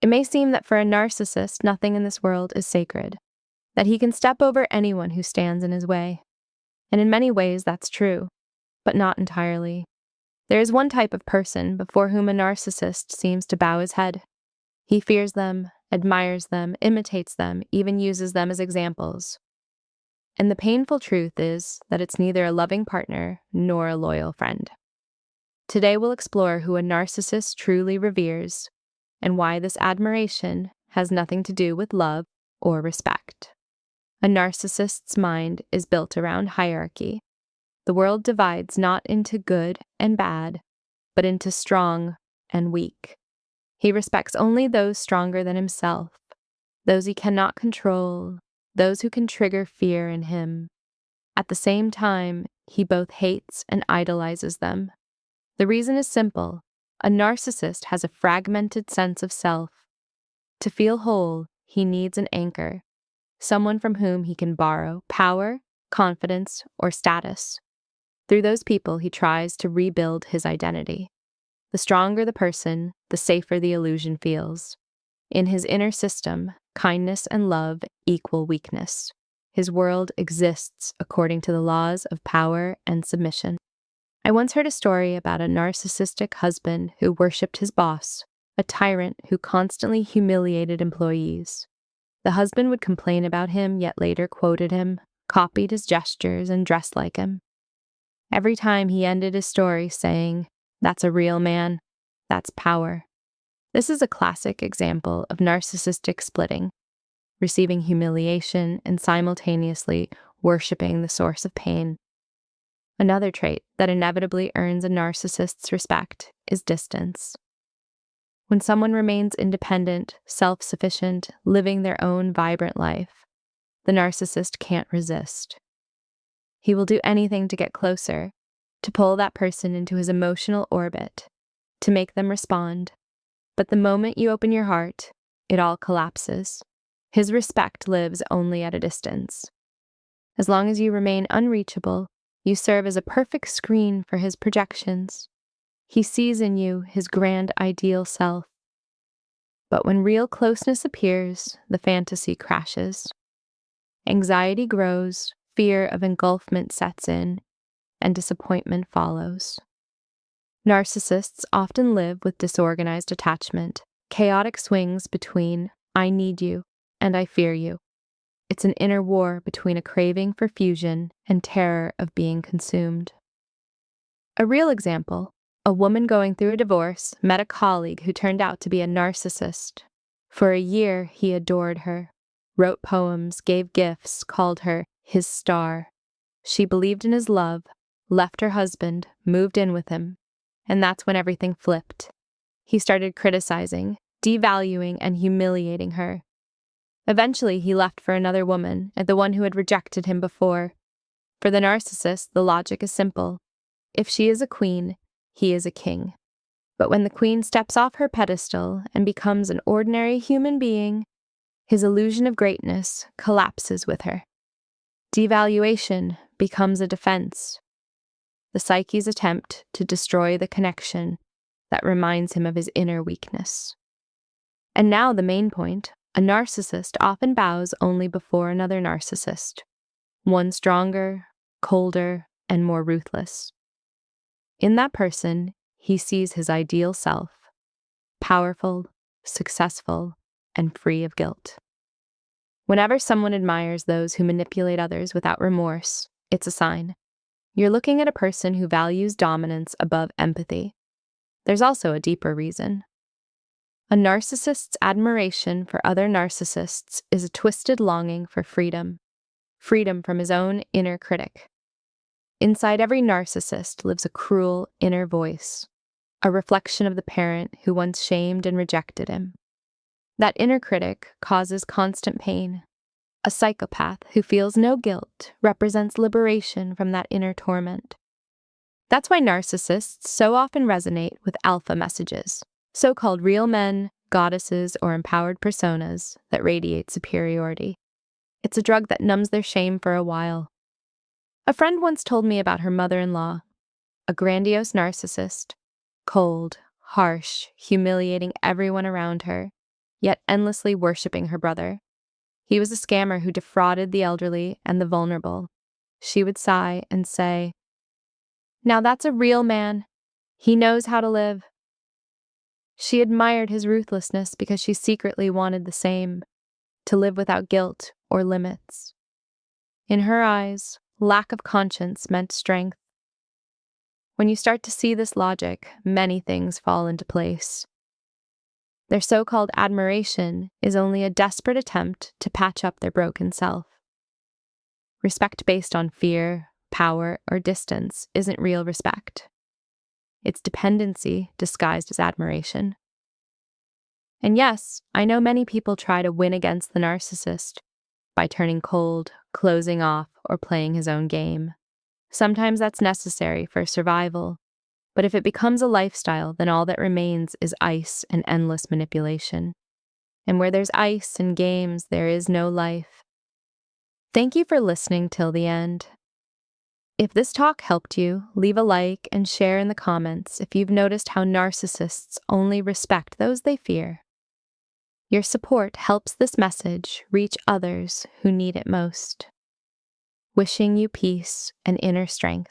It may seem that for a narcissist, nothing in this world is sacred, that he can step over anyone who stands in his way. And in many ways, that's true, but not entirely. There is one type of person before whom a narcissist seems to bow his head. He fears them, admires them, imitates them, even uses them as examples. And the painful truth is that it's neither a loving partner nor a loyal friend. Today we'll explore who a narcissist truly reveres and why this admiration has nothing to do with love or respect. A narcissist's mind is built around hierarchy. The world divides not into good and bad, but into strong and weak. He respects only those stronger than himself, those he cannot control, those who can trigger fear in him. At the same time, he both hates and idolizes them. The reason is simple. A narcissist has a fragmented sense of self. To feel whole, he needs an anchor, someone from whom he can borrow power, confidence, or status. Through those people, he tries to rebuild his identity. The stronger the person, the safer the illusion feels. In his inner system, kindness and love equal weakness. His world exists according to the laws of power and submission. I once heard a story about a narcissistic husband who worshipped his boss, a tyrant who constantly humiliated employees. The husband would complain about him, yet later quoted him, copied his gestures, and dressed like him. Every time he ended his story saying, "That's a real man. That's power." This is a classic example of narcissistic splitting, receiving humiliation and simultaneously worshiping the source of pain. Another trait that inevitably earns a narcissist's respect is distance. When someone remains independent, self-sufficient, living their own vibrant life, the narcissist can't resist. He will do anything to get closer, to pull that person into his emotional orbit, to make them respond. But the moment you open your heart, it all collapses. His respect lives only at a distance. As long as you remain unreachable, you serve as a perfect screen for his projections. He sees in you his grand ideal self. But when real closeness appears, the fantasy crashes. Anxiety grows, fear of engulfment sets in, and disappointment follows. Narcissists often live with disorganized attachment, chaotic swings between "I need you" and "I fear you." It's an inner war between a craving for fusion and terror of being consumed. A real example, a woman going through a divorce met a colleague who turned out to be a narcissist. For a year, he adored her, wrote poems, gave gifts, called her his star. She believed in his love, left her husband, moved in with him, and that's when everything flipped. He started criticizing, devaluing, and humiliating her. Eventually, he left for another woman, and the one who had rejected him before. For the narcissist, the logic is simple. If she is a queen, he is a king. But when the queen steps off her pedestal and becomes an ordinary human being, his illusion of greatness collapses with her. Devaluation becomes a defense. The psyche's attempt to destroy the connection that reminds him of his inner weakness. And now the main point, a narcissist often bows only before another narcissist, one stronger, colder, and more ruthless. In that person, he sees his ideal self, powerful, successful, and free of guilt. Whenever someone admires those who manipulate others without remorse, it's a sign. You're looking at a person who values dominance above empathy. There's also a deeper reason. A narcissist's admiration for other narcissists is a twisted longing for freedom from his own inner critic. Inside every narcissist lives a cruel inner voice, a reflection of the parent who once shamed and rejected him. That inner critic causes constant pain. A psychopath who feels no guilt represents liberation from that inner torment. That's why narcissists so often resonate with alpha messages, so-called real men, goddesses, or empowered personas that radiate superiority. It's a drug that numbs their shame for a while. A friend once told me about her mother-in-law, a grandiose narcissist, cold, harsh, humiliating everyone around her. yet endlessly worshipping her brother. He was a scammer who defrauded the elderly and the vulnerable. She would sigh and say, "Now that's a real man. He knows how to live." She admired his ruthlessness because she secretly wanted the same, to live without guilt or limits. In her eyes, lack of conscience meant strength. When you start to see this logic, many things fall into place. Their so-called admiration is only a desperate attempt to patch up their broken self. Respect based on fear, power, or distance isn't real respect. It's dependency disguised as admiration. And yes, I know many people try to win against the narcissist by turning cold, closing off, or playing his own game. Sometimes that's necessary for survival, but if it becomes a lifestyle, then all that remains is ice and endless manipulation. And where there's ice and games, there is no life. Thank you for listening till the end. If this talk helped you, leave a like and share in the comments if you've noticed how narcissists only respect those they fear. Your support helps this message reach others who need it most. Wishing you peace and inner strength.